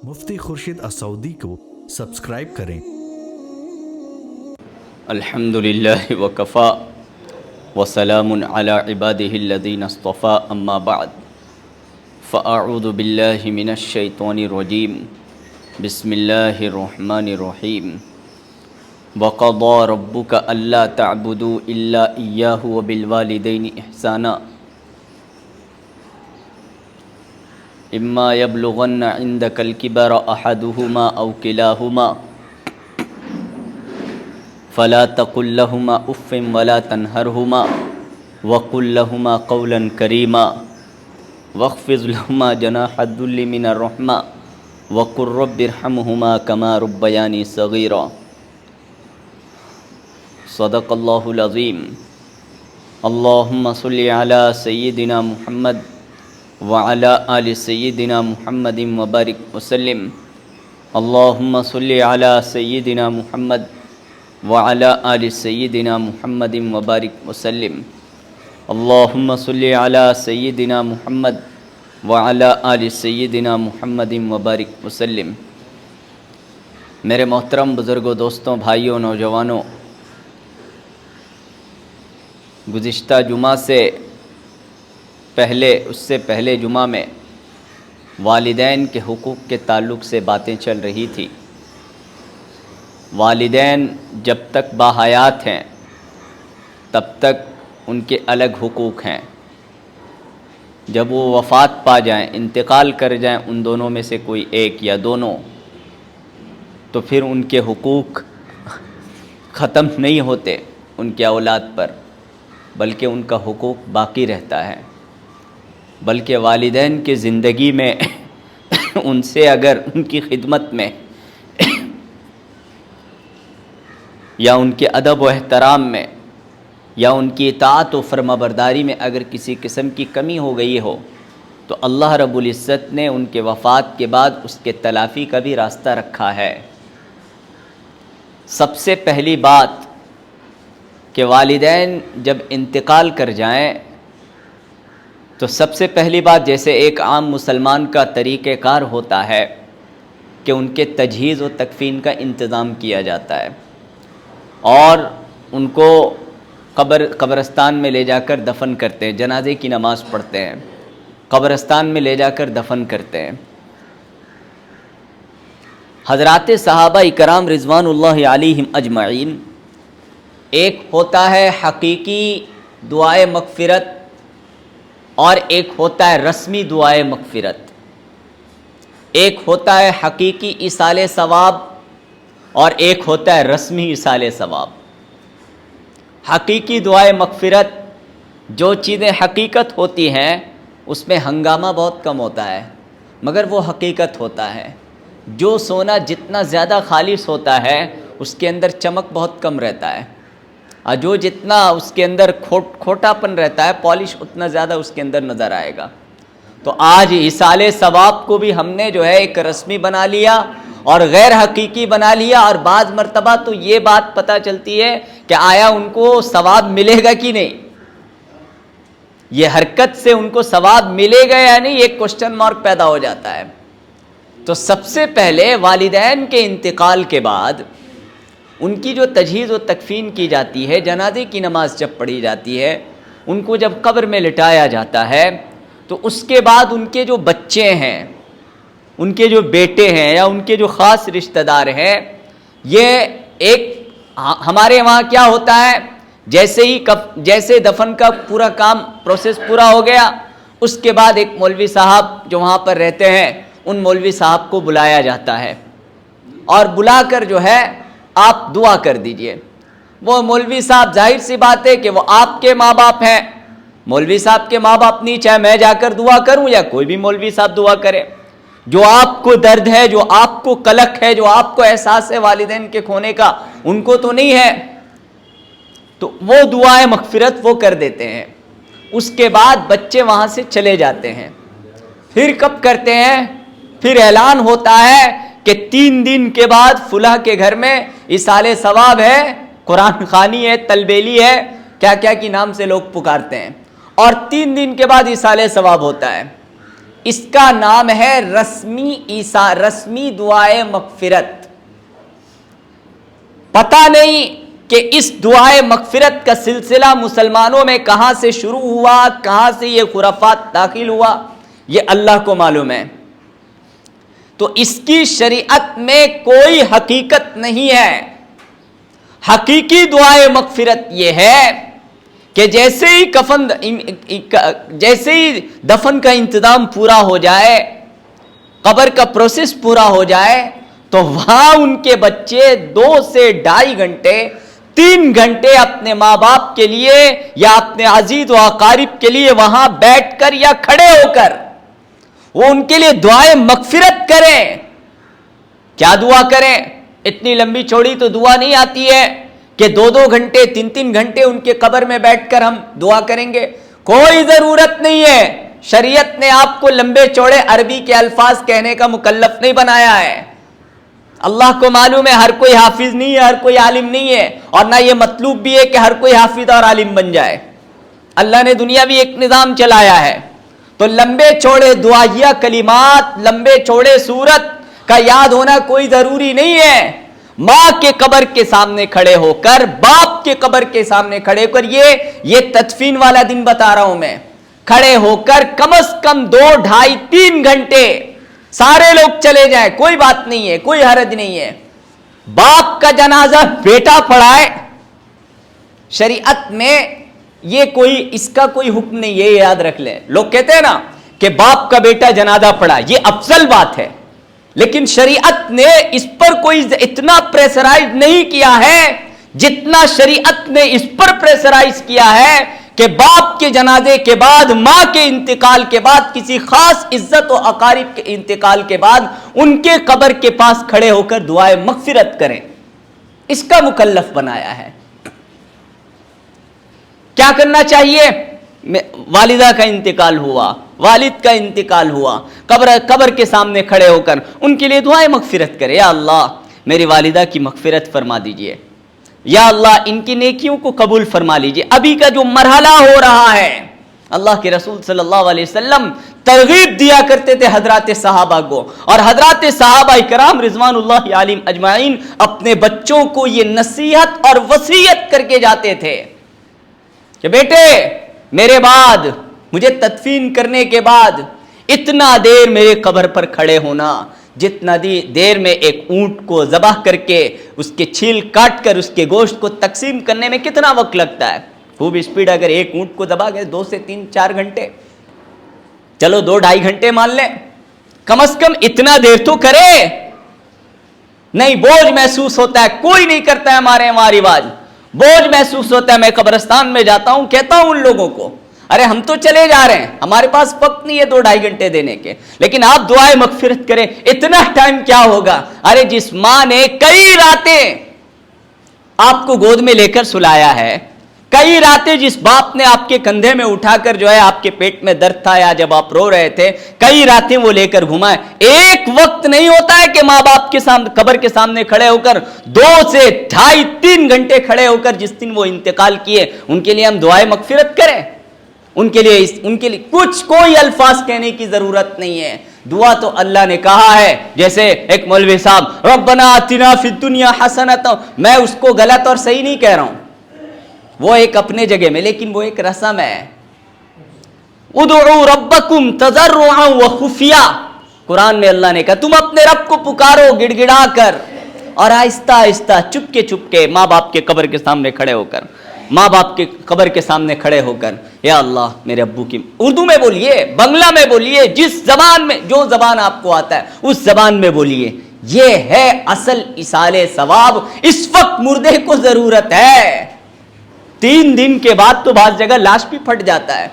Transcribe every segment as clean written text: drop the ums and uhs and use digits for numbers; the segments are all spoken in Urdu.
مفتی خورشید السعودی کو سبسکرائب کریں۔ الحمدللہ وکفا وسلام علی عباده الذین اصطفى اما بعد فاعوذ باللہ من الشیطان الرجیم بسم اللہ الرحمن الرحیم وقضى ربک الا تعبدوا الا ایاہ وبالوالدین احسانا اما یبلغن عندک الکبر احدہما او کلاہما فلا تقل لهما اف ولا تنهرهما وقل لهما قولا كريما واخفض لهما جناح الذل من الرحمة وقل رب ارحمهما كما ربياني صغيرا صدق الله العظيم اللهم صل على سيدنا محمد وعلى آل سيدنا محمد وبارك وسلم اللهم صل على سيدنا محمد وعلى آل سيدنا محمد وبارك وسلم اللهم صل على سيدنا محمد وعلى آل سيدنا محمد وبارك وسلم۔ میرے محترم بزرگوں، دوستوں، بھائیوں، نوجوانوں، گزشتہ جمعہ سے پہلے جمعہ میں والدین کے حقوق کے تعلق سے باتیں چل رہی تھی۔ والدین جب تک باحیات ہیں تب تک ان کے الگ حقوق ہیں، جب وہ وفات پا جائیں، انتقال کر جائیں ان دونوں میں سے کوئی ایک یا دونوں، تو پھر ان کے حقوق ختم نہیں ہوتے ان کے اولاد پر، بلکہ ان کا حقوق باقی رہتا ہے۔ بلکہ والدین کی زندگی میں ان سے اگر ان کی خدمت میں یا ان کے ادب و احترام میں یا ان کی اطاعت و فرمانبرداری میں اگر کسی قسم کی کمی ہو گئی ہو تو اللہ رب العزت نے ان کے وفات کے بعد اس کے تلافی کا بھی راستہ رکھا ہے۔ سب سے پہلی بات کہ والدین جب انتقال کر جائیں تو سب سے پہلی بات، جیسے ایک عام مسلمان کا طریقہ کار ہوتا ہے کہ ان کے تجہیز و تکفین کا انتظام کیا جاتا ہے اور ان کو قبرستان میں لے جا کر دفن کرتے ہیں، جنازے کی نماز پڑھتے ہیں، قبرستان میں لے جا کر دفن کرتے ہیں۔ حضرات صحابہ اکرام رضوان اللہ علیہم اجمعین، ایک ہوتا ہے حقیقی دعائے مغفرت اور ایک ہوتا ہے رسمی دعائے مغفرت، ایک ہوتا ہے حقیقی ایصال ثواب اور ایک ہوتا ہے رسمی ایصال ثواب۔ حقیقی دعائے مغفرت، جو چیزیں حقیقت ہوتی ہیں اس میں ہنگامہ بہت کم ہوتا ہے مگر وہ حقیقت ہوتا ہے۔ جو سونا جتنا زیادہ خالص ہوتا ہے اس کے اندر چمک بہت کم رہتا ہے، اور جو جتنا اس کے اندر کھوٹا پن رہتا ہے، پالش اتنا زیادہ اس کے اندر نظر آئے گا۔ تو آج ایصال ثواب کو بھی ہم نے جو ہے ایک رسمی بنا لیا اور غیر حقیقی بنا لیا، اور بعض مرتبہ تو یہ بات پتہ چلتی ہے کہ آیا ان کو ثواب ملے گا کہ نہیں، یہ حرکت سے ان کو ثواب ملے گا یا نہیں، ایک کوسچن مارک پیدا ہو جاتا ہے۔ تو سب سے پہلے والدین کے انتقال کے بعد ان کی جو تجہیز و تکفین کی جاتی ہے، جنازے کی نماز جب پڑھی جاتی ہے، ان کو جب قبر میں لٹایا جاتا ہے، تو اس کے بعد ان کے جو بچے ہیں، ان کے جو بیٹے ہیں یا ان کے جو خاص رشتہ دار ہیں، یہ ایک ہمارے وہاں کیا ہوتا ہے، جیسے دفن کا پورا کام پروسیس پورا ہو گیا، اس کے بعد ایک مولوی صاحب جو وہاں پر رہتے ہیں، ان مولوی صاحب کو بلایا جاتا ہے اور بلا کر جو ہے آپ دعا کر دیجئے۔ وہ مولوی صاحب، ظاہر سی بات ہے کہ وہ آپ کے ماں باپ ہیں، مولوی صاحب کے ماں باپ نہیں، چاہے میں جا کر دعا کروں یا کوئی بھی مولوی صاحب دعا کرے، جو آپ کو درد ہے، جو آپ کو کلک ہے، جو آپ کو احساس ہے والدین کے کھونے کا، ان کو تو نہیں ہے، تو وہ دعائے مغفرت وہ کر دیتے ہیں۔ اس کے بعد بچے وہاں سے چلے جاتے ہیں۔ پھر کب کرتے ہیں؟ پھر اعلان ہوتا ہے کہ 3 دن کے بعد فلاں کے گھر میں ایصال ثواب ہے، قرآن خوانی ہے، تلبیلی ہے، کیا کیا کی نام سے لوگ پکارتے ہیں، اور 3 دن کے بعد ایصال ثواب ہوتا ہے۔ اس کا نام ہے رسمی دعائے مغفرت. پتہ نہیں کہ اس دعائے مغفرت کا سلسلہ مسلمانوں میں کہاں سے شروع ہوا, کہاں سے یہ خرافات داخل ہوا, یہ اللہ کو معلوم ہے. تو اس کی شریعت میں کوئی حقیقت نہیں ہے. حقیقی دعائے مغفرت یہ ہے کہ جیسے ہی دفن کا انتظام پورا ہو جائے, قبر کا پروسیس پورا ہو جائے, تو وہاں ان کے بچے 2 سے 2.5 گھنٹے 3 گھنٹے اپنے ماں باپ کے لیے یا اپنے عزیز و اقارب کے لیے وہاں بیٹھ کر یا کھڑے ہو کر وہ ان کے لیے دعائیں مغفرت کریں. کیا دعا کریں؟ اتنی لمبی چوڑی تو دعا نہیں آتی ہے کہ 2 گھنٹے 3 گھنٹے ان کے قبر میں بیٹھ کر ہم دعا کریں گے. کوئی ضرورت نہیں ہے. شریعت نے آپ کو لمبے چوڑے عربی کے الفاظ کہنے کا مکلف نہیں بنایا ہے. اللہ کو معلوم ہے ہر کوئی حافظ نہیں ہے, ہر کوئی عالم نہیں ہے, اور نہ یہ مطلوب بھی ہے کہ ہر کوئی حافظ اور عالم بن جائے. اللہ نے دنیا بھی ایک نظام چلایا ہے. تو لمبے چوڑے دعائیہ کلمات, لمبے چوڑے سورت کا یاد ہونا کوئی ضروری نہیں ہے. ماں کے قبر کے سامنے کھڑے ہو کر, باپ کے قبر کے سامنے کھڑے ہو کر, یہ تدفین والا دن بتا رہا ہوں میں, کھڑے ہو کر کم از کم 2, 2.5, 3 گھنٹے سارے لوگ چلے جائیں, کوئی بات نہیں ہے, کوئی حرج نہیں ہے. باپ کا جنازہ بیٹا پڑھائے, شریعت میں یہ اس کا کوئی حکم نہیں, یہ یاد رکھ لیں. لوگ کہتے ہیں نا کہ باپ کا بیٹا جنازہ پڑھا, یہ افضل بات ہے, لیکن شریعت نے اس پر کوئی اتنا پریشرائز نہیں کیا ہے جتنا شریعت نے اس پر پریشرائز کیا ہے کہ باپ کے جنازے کے بعد, ماں کے انتقال کے بعد, کسی خاص عزت و اقارب کے انتقال کے بعد ان کے قبر کے پاس کھڑے ہو کر دعائے مغفرت کریں. اس کا مکلف بنایا ہے. کیا کرنا چاہیے؟ والدہ کا انتقال ہوا, والد کا انتقال ہوا, قبر کے سامنے کھڑے ہو کر ان کے لیے دعائیں مغفرت کرے. یا اللہ میری والدہ کی مغفرت فرما دیجئے, یا اللہ ان کی نیکیوں کو قبول فرما لیجئے. ابھی کا جو مرحلہ ہو رہا ہے, اللہ کے رسول صلی اللہ علیہ وسلم ترغیب دیا کرتے تھے حضرات صحابہ کو, اور حضرات صحابہ کرام رضوان اللہ علیہم اجمعین اپنے بچوں کو یہ نصیحت اور وصیت کر کے جاتے تھے کہ بیٹے میرے بعد, مجھے تدفین کرنے کے بعد اتنا دیر میرے قبر پر کھڑے ہونا جتنا دیر میں ایک اونٹ کو ذبح کر کے اس کے چھیل کاٹ کر اس کے گوشت کو تقسیم کرنے میں کتنا وقت لگتا ہے. خوب اسپیڈ اگر ایک اونٹ کو دبا گئے 2 سے 3 4 گھنٹے, چلو 2 2.5 گھنٹے مان لیں, کم از کم اتنا دیر تو کرے. نہیں, بوجھ محسوس ہوتا ہے, کوئی نہیں کرتا ہے ہمارے وہاں رواج, بوجھ محسوس ہوتا ہے. میں قبرستان میں جاتا ہوں, کہتا ہوں ان لوگوں کو ارے ہم تو چلے جا رہے ہیں, ہمارے پاس وقت نہیں ہے 2 2.5 گھنٹے دینے کے, لیکن آپ دعائیں مغفرت کریں. اتنا ٹائم کیا ہوگا؟ ارے جس ماں نے کئی راتیں آپ کو گود میں لے کر سلایا ہے, کئی راتیں جس باپ نے آپ کے کندھے میں اٹھا کر جو ہے آپ کے پیٹ میں درد تھا یا جب آپ رو رہے تھے, کئی راتیں وہ لے کر گھمائے. ایک وقت نہیں ہوتا ہے کہ ماں باپ کے سامنے قبر کے سامنے کھڑے ہو کر 2 سے 2.5 3 گھنٹے کھڑے ہو کر جس دن وہ انتقال کیے ان کے لیے ہم دعائیں مغفرت کریں. ان کے لیے کچھ کوئی الفاظ کہنے کی ضرورت نہیں ہے. دعا تو اللہ نے کہا ہے. جیسے ایک مولوی صاحب ربنا آتنا فی الدنیا حسنۃ, میں اس کو غلط اور صحیح نہیں کہہ رہا ہوں, وہ ایک اپنے جگہ میں, لیکن وہ ایک رسم ہے. ادعوا ربکم تضرعا وخفیا, قرآن میں اللہ نے کہا تم اپنے رب کو پکارو گڑ گڑا کر اور آہستہ آہستہ چپ کے ماں باپ کے قبر کے سامنے کھڑے ہو کر, ماں باپ کے قبر کے سامنے کھڑے ہو کر یا اللہ میرے ابو کی, اردو میں بولیے, بنگلہ میں بولیے, جس زبان میں جو زبان آپ کو آتا ہے اس زبان میں بولیے. یہ ہے اصل ایصال ثواب. اس وقت مردے کو ضرورت ہے. 3 دن کے بعد تو بعض جگہ لاش بھی پھٹ جاتا ہے.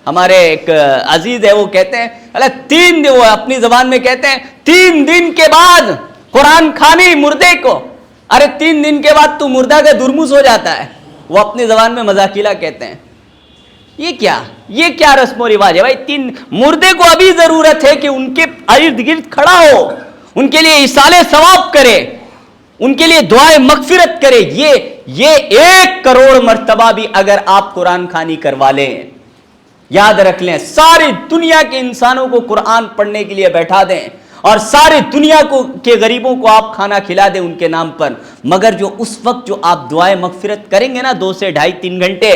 ہمارے ایک عزیز ہے وہ کہتے ہیں 3 دن, وہ اپنی زبان میں کہتے ہیں 3 دن کے بعد قرآن کھانی مردے کو. ارے 3 دن کے بعد تو مردہ کا درموس ہو جاتا ہے, وہ اپنی زبان میں مذاکیلا کہتے ہیں. یہ کیا رسم و رواج ہے بھائی؟ مردے کو ابھی ضرورت ہے کہ ان کے ارد گرد کھڑا ہو, ان کے لیے ایصال ثواب کرے, ان کے لیے دعائیں مغفرت کرے. یہ 1 کروڑ مرتبہ بھی اگر آپ قرآن خوانی کروا لیں, یاد رکھ لیں، ساری دنیا کے انسانوں کو قرآن پڑھنے کے لیے بیٹھا دیں اور ساری دنیا کے غریبوں کو آپ کھانا کھلا دیں ان کے نام پر، مگر جو اس وقت جو آپ دعائے مغفرت کریں گے نا 2 سے 2.5-3 گھنٹے،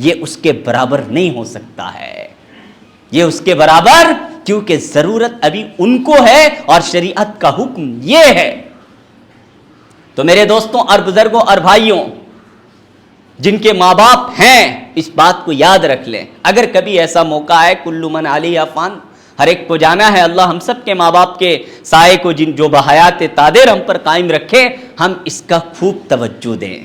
یہ اس کے برابر نہیں ہو سکتا ہے، یہ اس کے برابر، کیونکہ ضرورت ابھی ان کو ہے اور شریعت کا حکم یہ ہے۔ تو میرے دوستوں اور بزرگوں اور بھائیوں، جن کے ماں باپ ہیں اس بات کو یاد رکھ لیں، اگر کبھی ایسا موقع ہے، کل من علیہ فان، ہر ایک کو جانا ہے، اللہ ہم سب کے ماں باپ کے سائے کو جو بحیات تادر ہم پر قائم رکھے، ہم اس کا خوب توجہ دیں،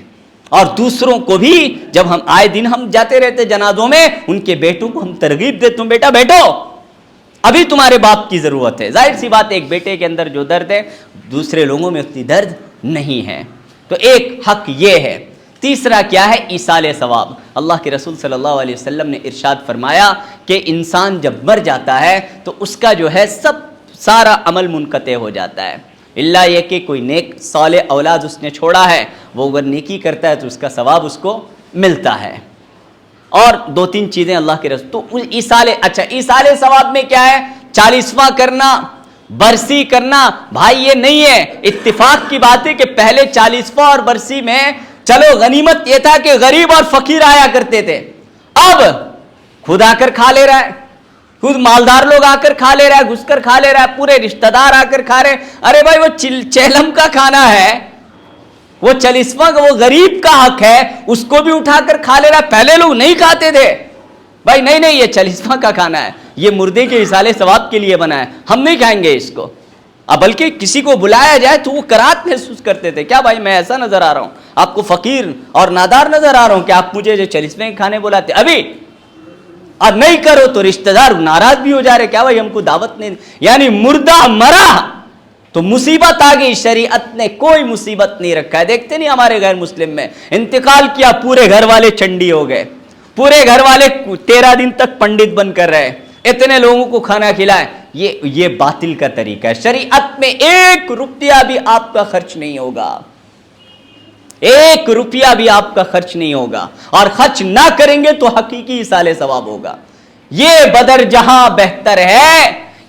اور دوسروں کو بھی، جب ہم آئے دن ہم جاتے رہتے جنازوں میں، ان کے بیٹوں کو ہم ترغیب دے، تم بیٹا بیٹھو، ابھی تمہارے باپ کی ضرورت ہے۔ ظاہر سی بات، ایک بیٹے کے اندر جو درد ہے دوسرے لوگوں میں اتنی درد نہیں ہے، تو ایک حق یہ ہے۔ تیسرا کیا ہے؟ ایصال ثواب۔ اللہ کے رسول صلی اللہ علیہ وسلم نے ارشاد فرمایا کہ انسان جب مر جاتا ہے تو اس کا جو ہے سارا عمل منقطع ہو جاتا ہے، الا یہ کہ کوئی نیک صالح اولاد اس نے چھوڑا ہے، وہ اگر نیکی کرتا ہے تو اس کا ثواب اس کو ملتا ہے، اور 2-3 چیزیں اللہ کے رسول۔ تو ایصال ثواب میں کیا ہے؟ 40واں کرنا، برسی کرنا۔ بھائی یہ نہیں ہے، اتفاق کی بات ہے کہ پہلے 40واں اور برسی میں چلو غنیمت یہ تھا کہ غریب اور فقیر آیا کرتے تھے، اب خود آ کر کھا لے رہا ہے، خود مالدار لوگ آ کر کھا لے رہا ہے، گھس کر کھا لے رہا ہے، پورے رشتہ دار آ کر کھا رہے ہیں۔ ارے بھائی وہ چہلم کا کھانا ہے، وہ 40واں وہ غریب کا حق ہے، اس کو بھی اٹھا کر کھا لے رہا ہے۔ پہلے لوگ نہیں کھاتے تھے، بھائی نہیں یہ 40واں کا کھانا ہے، یہ مردے کے ایصال ثواب کے لیے بنا ہے، ہم نہیں کھائیں گے اس کو۔ اب بلکہ کسی کو بلایا جائے تو وہ کرات محسوس کرتے تھے، کیا بھائی میں ایسا نظر آ رہا ہوں، آپ کو فقیر اور نادار نظر آ رہا ہوں کہ آپ مجھے جو 40ویں کھانے بلاتے، ابھی اب نہیں کرو تو رشتہ دار ناراض بھی ہو جا رہے، کیا بھائی ہم کو دعوت نہیں، یعنی مردہ مرا تو مصیبت آ گئی۔ شریعت نے کوئی مصیبت نہیں رکھا ہے، دیکھتے نہیں ہمارے غیر مسلم میں انتقال کیا، پورے گھر والے چنڈی ہو گئے، پورے گھر والے 13 دن تک پنڈت بن کر رہے، اتنے لوگوں کو کھانا کھلائے، یہ باطل کا طریقہ ہے۔ شریعت میں 1 روپیہ بھی آپ کا خرچ نہیں ہوگا، 1 روپیہ بھی آپ کا خرچ نہیں ہوگا، اور خرچ نہ کریں گے تو حقیقی ایصال ثواب ہوگا۔ یہ بدر جہاں بہتر ہے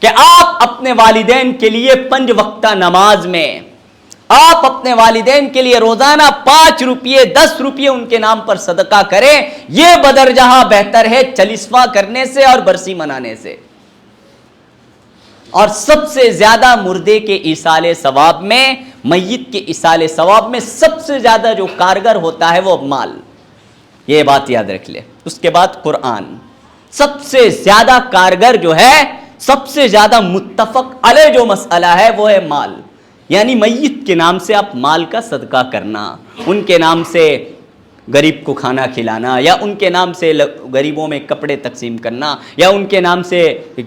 کہ آپ اپنے والدین کے لیے 5 وقتہ نماز میں، آپ اپنے والدین کے لیے روزانہ 5 روپیے 10 روپیے ان کے نام پر صدقہ کریں، یہ بدر جہاں بہتر ہے 40واں کرنے سے اور برسی منانے سے۔ اور سب سے زیادہ مردے کے ایصال ثواب میں، میت کے ایصال ثواب میں سب سے زیادہ جو کارگر ہوتا ہے وہ مال، یہ بات یاد رکھ لے۔ اس کے بعد قرآن، سب سے زیادہ کارگر جو ہے، سب سے زیادہ متفق علیہ جو مسئلہ ہے وہ ہے مال، یعنی میت کے نام سے آپ مال کا صدقہ کرنا، ان کے نام سے غریب کو کھانا کھلانا، یا ان کے نام سے غریبوں میں کپڑے تقسیم کرنا، یا ان کے نام سے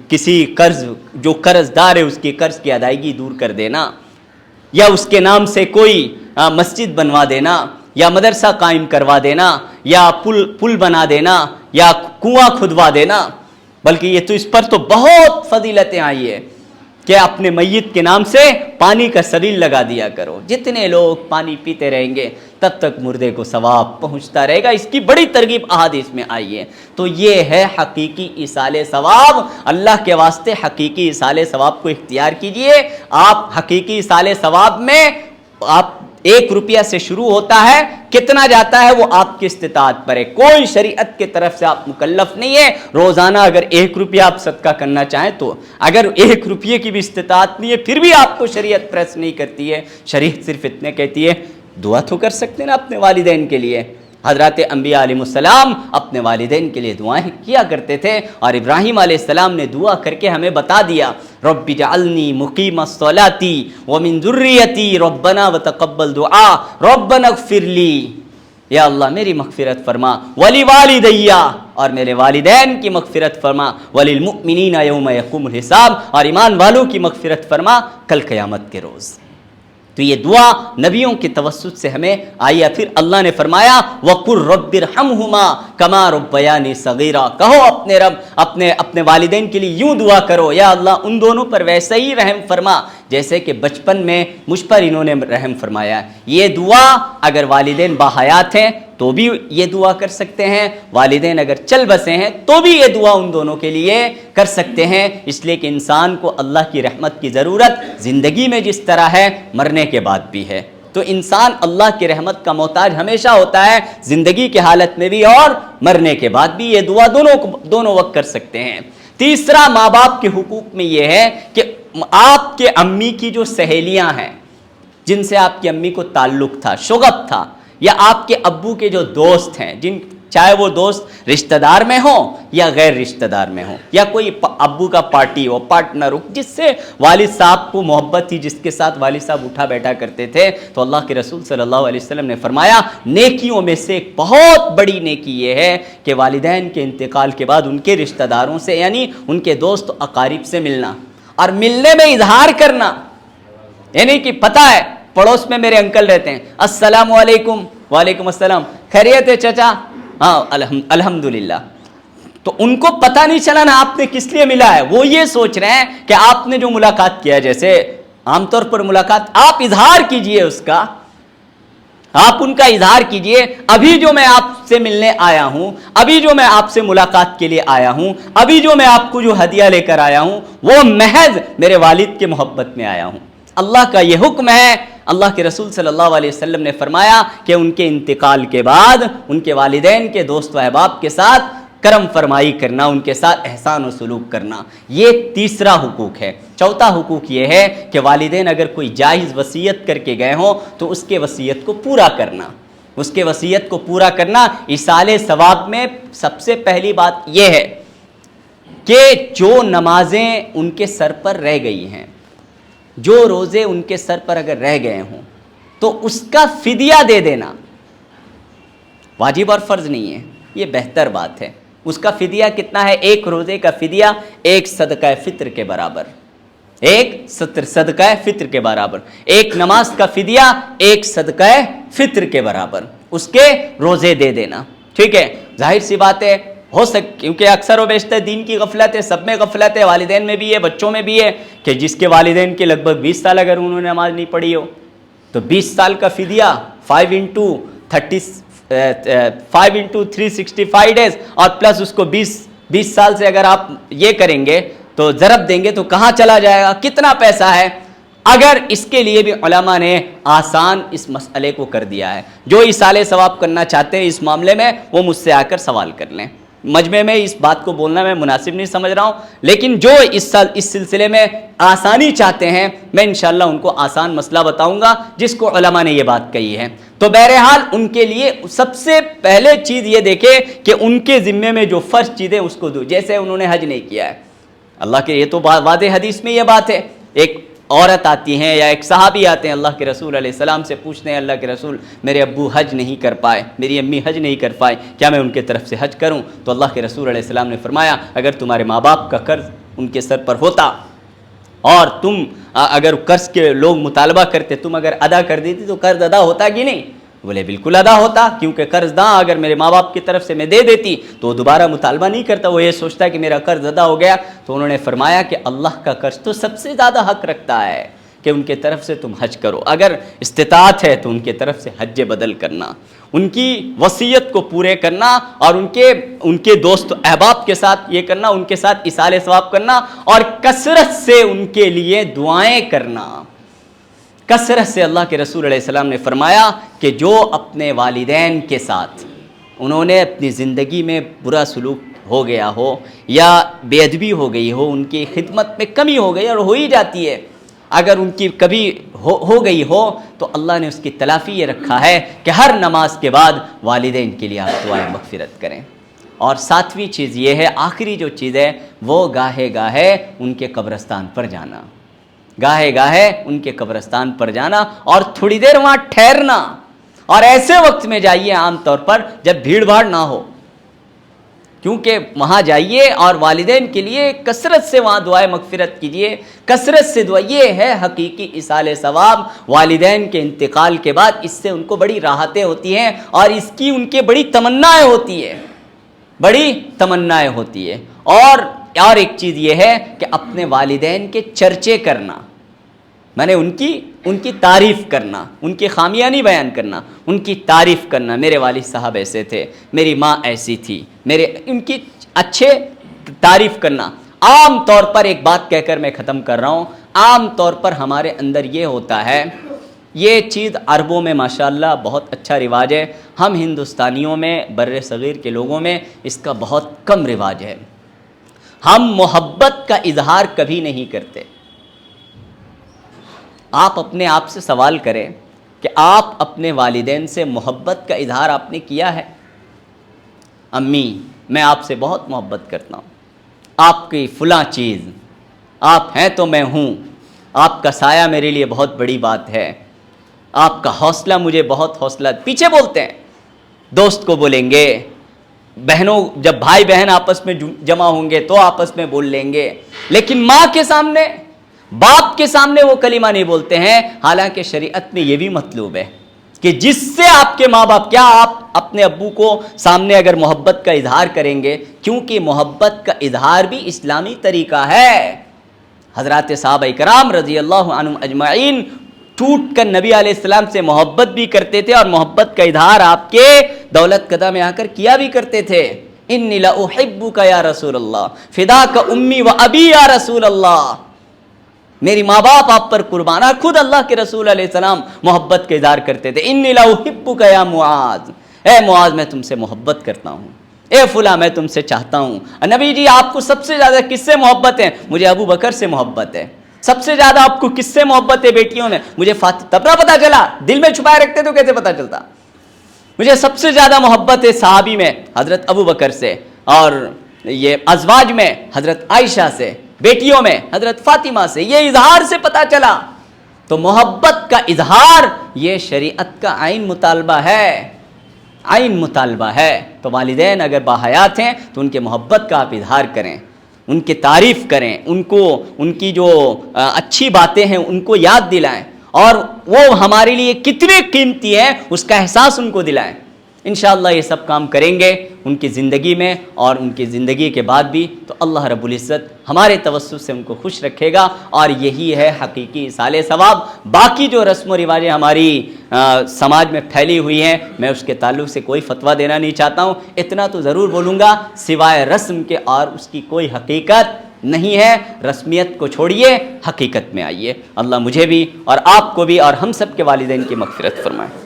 کسی قرض جو قرض دار ہے اس کی قرض کی ادائیگی دور کر دینا، یا اس کے نام سے کوئی مسجد بنوا دینا، یا مدرسہ قائم کروا دینا، یا پل بنا دینا، یا کنواں کھدوا دینا۔ بلکہ یہ تو اس پر تو بہت فضیلتیں آئی ہے کہ اپنے میت کے نام سے پانی کا سبیل لگا دیا کرو، جتنے لوگ پانی پیتے رہیں گے تب تک مردے کو ثواب پہنچتا رہے گا، اس کی بڑی ترغیب احادیث میں آئی ہے۔ تو یہ ہے حقیقی ایصال ثواب، اللہ کے واسطے حقیقی ایصال ثواب کو اختیار کیجئے۔ آپ حقیقی ایصال ثواب میں آپ 1 روپیہ سے شروع ہوتا ہے، کتنا جاتا ہے وہ آپ کی استطاعت پر ہے، کوئی شریعت کی طرف سے آپ مکلف نہیں ہے۔ روزانہ اگر 1 روپیہ آپ صدقہ کرنا چاہیں تو، اگر 1 روپیے کی بھی استطاعت نہیں ہے پھر بھی آپ کو شریعت پریس نہیں کرتی ہے، شریعت صرف اتنے کہتی ہے دعا تو کر سکتے ہیں نا اپنے والدین کے لیے۔ حضرات انبیاء علیہ السلام اپنے والدین کے لیے دعائیں کیا کرتے تھے، اور ابراہیم علیہ السلام نے دعا کر کے ہمیں بتا دیا، رب اجعلنی مقیم الصلاۃ ومن ذریتی ربنا وتقبل دعا ربنا اغفر لی، یا اللہ میری مغفرت فرما، ولی والدیہ اور میرے والدین کی مغفرت فرما، وللمؤمنین یوم یقوم الحساب اور ایمان والوں کی مغفرت فرما کل قیامت کے روز۔ تو یہ دعا نبیوں کے توسط سے ہمیں آئی ہے۔ پھر اللہ نے فرمایا وَقُلْ رَبِّ ارْحَمْهُمَا كَمَا رَبَّيَانِي صَغِيرًا، کہو اپنے رب اپنے والدین کے لیے یوں دعا کرو، یا اللہ ان دونوں پر ویسے ہی رحم فرما جیسے کہ بچپن میں مجھ پر انہوں نے رحم فرمایا۔ یہ دعا اگر والدین باحیات ہیں تو بھی یہ دعا کر سکتے ہیں، والدین اگر چل بسے ہیں تو بھی یہ دعا ان دونوں کے لیے کر سکتے ہیں، اس لیے کہ انسان کو اللہ کی رحمت کی ضرورت زندگی میں جس طرح ہے مرنے کے بعد بھی ہے، تو انسان اللہ کی رحمت کا محتاج ہمیشہ ہوتا ہے، زندگی کی حالت میں بھی اور مرنے کے بعد بھی یہ دعا دونوں وقت کر سکتے ہیں۔ تیسرا ماں باپ کے حقوق میں یہ ہے کہ آپ کے امی کی جو سہیلیاں ہیں جن سے آپ کی امی کو تعلق تھا، شغف تھا، یا آپ کے ابو کے جو دوست ہیں، چاہے وہ دوست رشتہ دار میں ہوں یا غیر رشتہ دار میں ہوں، یا کوئی ابو کا پارٹی ہو، پارٹنر ہو، جس سے والد صاحب کو محبت تھی، جس کے ساتھ والد صاحب اٹھا بیٹھا کرتے تھے، تو اللہ کے رسول صلی اللہ علیہ وسلم نے فرمایا نیکیوں میں سے ایک بہت بڑی نیکی یہ ہے کہ والدین کے انتقال کے بعد ان کے رشتہ داروں سے، یعنی ان کے دوست اقارب سے ملنا، اور ملنے میں اظہار کرنا، یعنی کہ پتہ ہے پڑوس میں میرے انکل رہتے ہیں، السلام علیکم، وعلیکم السلام، خیریت ہے چچا؟ ہاں الحمدللہ، تو ان کو پتہ نہیں چلا نا آپ نے کس لیے ملا ہے، وہ یہ سوچ رہے ہیں کہ آپ نے جو ملاقات کیا، جیسے عام طور پر ملاقات آپ اظہار کیجئے اس کا، آپ ان کا اظہار کیجئے، ابھی جو میں آپ سے ملنے آیا ہوں، ابھی جو میں آپ سے ملاقات کے لیے آیا ہوں، ابھی جو میں آپ کو جو ہدیہ لے کر آیا ہوں، وہ محض میرے والد کے محبت میں آیا ہوں۔ اللہ کا یہ حکم ہے، اللہ کے رسول صلی اللہ علیہ وسلم نے فرمایا کہ ان کے انتقال کے بعد ان کے والدین کے دوست و احباب کے ساتھ کرم فرمائی کرنا، ان کے ساتھ احسان و سلوک کرنا، یہ تیسرا حقوق ہے۔ چوتھا حقوق یہ ہے کہ والدین اگر کوئی جائز وصیت کر کے گئے ہوں تو اس کے وصیت کو پورا کرنا، اس کے وصیت کو پورا کرنا۔ ایصال ثواب میں سب سے پہلی بات یہ ہے کہ جو نمازیں ان کے سر پر رہ گئی ہیں، جو روزے ان کے سر پر اگر رہ گئے ہوں تو اس کا فدیہ دے دینا، واجب اور فرض نہیں ہے، یہ بہتر بات ہے۔ اس کا فدیہ کتنا ہے؟ ایک روزے کا فدیہ ایک صدقہ فطر کے برابر، ایک صدقہ فطر کے برابر، ایک نماز کا فدیہ ایک صدقہ فطر کے برابر، اس کے روزے دے دینا، ٹھیک ہے۔ ظاہر سی بات ہے، کیونکہ اکثر و بیشتر دین کی غفلت ہے، سب میں غفلت ہے، والدین میں بھی ہے، بچوں میں بھی ہے، کہ جس کے والدین کے لگ بھگ 20 سال اگر انہوں نے نماز نہیں پڑھی ہو تو 20 سال کا فدیہ 5 into 365 ڈیز، اور پلس اس کو 20 سال سے اگر آپ یہ کریں گے تو ضرب دیں گے تو کہاں چلا جائے گا، کتنا پیسہ ہے۔ اگر اس کے لیے بھی علماء نے آسان اس مسئلے کو کر دیا ہے، جو ایصال ثواب کرنا چاہتے ہیں اس معاملے میں وہ مجھ سے آ کر سوال کر لیں۔ مجمع میں اس بات کو بولنا میں مناسب نہیں سمجھ رہا ہوں، لیکن جو اس سلسلے میں آسانی چاہتے ہیں میں انشاءاللہ ان کو آسان مسئلہ بتاؤں گا جس کو علماء نے یہ بات کہی ہے۔ تو بہرحال ان کے لیے سب سے پہلے چیز یہ دیکھے کہ ان کے ذمے میں جو فرض چیزیں اس کو دو، جیسے انہوں نے حج نہیں کیا ہے، اللہ کے یہ تو واضح حدیث میں یہ بات ہے، ایک عورت آتی ہیں یا ایک صحابی آتے ہیں اللہ کے رسول علیہ السلام سے پوچھتے ہیں، اللہ کے رسول میرے ابو حج نہیں کر پائے، میری امی حج نہیں کر پائے، کیا میں ان کے طرف سے حج کروں؟ تو اللہ کے رسول علیہ السلام نے فرمایا اگر تمہارے ماں باپ کا قرض ان کے سر پر ہوتا اور تم اگر قرض کے لوگ مطالبہ کرتے، تم اگر ادا کر دیتی تو قرض ادا ہوتا کہ نہیں؟ بولے بالکل ادا ہوتا، کیونکہ قرض داں اگر میرے ماں باپ کی طرف سے میں دے دیتی تو وہ دوبارہ مطالبہ نہیں کرتا، وہ یہ سوچتا کہ میرا قرض ادا ہو گیا۔ تو انہوں نے فرمایا کہ اللہ کا قرض تو سب سے زیادہ حق رکھتا ہے کہ ان کے طرف سے تم حج کرو، اگر استطاعت ہے تو ان کے طرف سے حج بدل کرنا، ان کی وصیت کو پورے کرنا، اور ان کے دوست احباب کے ساتھ یہ کرنا، ان کے ساتھ ایصال ثواب کرنا، اور کثرت سے ان کے لیے دعائیں کرنا، کثرت سے۔ اللہ کے رسول علیہ السلام نے فرمایا کہ جو اپنے والدین کے ساتھ انہوں نے اپنی زندگی میں برا سلوک ہو گیا ہو یا بے ادبی ہو گئی ہو، ان کی خدمت میں کمی ہو گئی اور ہو ہی جاتی ہے، اگر ان کی کبھی ہو گئی ہو تو اللہ نے اس کی تلافی یہ رکھا ہے کہ ہر نماز کے بعد والدین کے لیے آپ دعائیں مغفرت کریں۔ اور ساتویں چیز یہ ہے، آخری جو چیز ہے، وہ گاہے گاہے ان کے قبرستان پر جانا، گاہے گاہے ان کے قبرستان پر جانا اور تھوڑی دیر وہاں ٹھہرنا، اور ایسے وقت میں جائیے عام طور پر جب بھیڑ بھاڑ نہ ہو، کیونکہ وہاں جائیے اور والدین کے لیے کثرت سے وہاں دعائیں مغفرت کیجیے، کثرت سے دعا، یہ ہے حقیقی ایصال ثواب۔ والدین کے انتقال کے بعد اس سے ان کو بڑی راحتیں ہوتی ہیں اور اس کی ان کے بڑی تمنائیں ہوتی ہے، بڑی تمنائیں ہوتی ہے۔ اور ایک چیز یہ ہے کہ اپنے والدین کے چرچے کرنا، میں نے ان کی ان کی تعریف کرنا، ان کی خامیاں نہیں بیان کرنا، ان کی تعریف کرنا. میرے والد صاحب ایسے تھے، میری ماں ایسی تھی، ان کی اچھے تعریف کرنا. عام طور پر ایک بات کہہ کر میں ختم کر رہا ہوں، عام طور پر ہمارے اندر یہ ہوتا ہے، یہ چیز عربوں میں ماشاءاللہ بہت اچھا رواج ہے، ہم ہندوستانیوں میں، بر صغیر کے لوگوں میں اس کا بہت کم رواج ہے. ہم محبت کا اظہار کبھی نہیں کرتے. آپ اپنے آپ سے سوال کریں کہ آپ اپنے والدین سے محبت کا اظہار آپ نے کیا ہے؟ امی میں آپ سے بہت محبت کرتا ہوں، آپ کی فلاں چیز، آپ ہیں تو میں ہوں، آپ کا سایہ میرے لیے بہت بڑی بات ہے، آپ کا حوصلہ مجھے بہت حوصلہ. پیچھے بولتے ہیں، دوست کو بولیں گے، بہنوں جب بھائی بہن آپس میں جمع ہوں گے تو آپس میں بول لیں گے، لیکن ماں کے سامنے، باپ کے سامنے وہ کلمہ نہیں بولتے ہیں. حالانکہ شریعت میں یہ بھی مطلوب ہے کہ جس سے آپ کے ماں باپ، کیا آپ اپنے ابو کو سامنے اگر محبت کا اظہار کریں گے، کیونکہ محبت کا اظہار بھی اسلامی طریقہ ہے. حضرات صحابہ کرام رضی اللہ عنہم اجمعین ٹوٹ کر نبی علیہ السلام سے محبت بھی کرتے تھے، اور محبت کا اظہار آپ کے دولت قدہ میں آ کر کیا بھی کرتے تھے. انی لاحبک یا رسول اللہ، فداک امی و ابی یا رسول اللہ، میری ماں باپ آپ پر قربانہ. خود اللہ کے رسول علیہ السلام محبت کا اظہار کرتے تھے. انی لاحبک یا معاذ، اے معاذ میں تم سے محبت کرتا ہوں، اے فلاں میں تم سے چاہتا ہوں. نبی جی آپ کو سب سے زیادہ کس سے محبت ہے؟ مجھے ابو بکر سے محبت ہے. سب سے زیادہ آپ کو کس سے محبت ہے بیٹیوں میں؟ مجھے فاطمہ. تب نہ پتا چلا، دل میں چھپائے رکھتے تو کیسے پتا چلتا؟ مجھے سب سے زیادہ محبت ہے صحابی میں حضرت ابو بکر سے، اور یہ ازواج میں حضرت عائشہ سے، بیٹیوں میں حضرت فاطمہ سے. یہ اظہار سے پتا چلا. تو محبت کا اظہار یہ شریعت کا عین مطالبہ ہے، عین مطالبہ ہے. تو والدین اگر باحیات ہیں تو ان کے محبت کا آپ اظہار کریں، ان کی تعریف کریں، ان کی جو اچھی باتیں ہیں ان کو یاد دلائیں، اور وہ ہمارے لیے کتنے قیمتی ہیں اس کا احساس ان کو دلائیں. انشاءاللہ یہ سب کام کریں گے ان کی زندگی میں اور ان کی زندگی کے بعد بھی، تو اللہ رب العزت ہمارے توسط سے ان کو خوش رکھے گا. اور یہی ہے حقیقی ایصال ثواب. باقی جو رسم و رواجیں ہماری سماج میں پھیلی ہوئی ہیں، میں اس کے تعلق سے کوئی فتویٰ دینا نہیں چاہتا ہوں. اتنا تو ضرور بولوں گا، سوائے رسم کے اور اس کی کوئی حقیقت نہیں ہے. رسمیت کو چھوڑیے، حقیقت میں آئیے. اللہ مجھے بھی اور آپ کو بھی اور ہم سب کے والدین کی مغفرت فرمائے.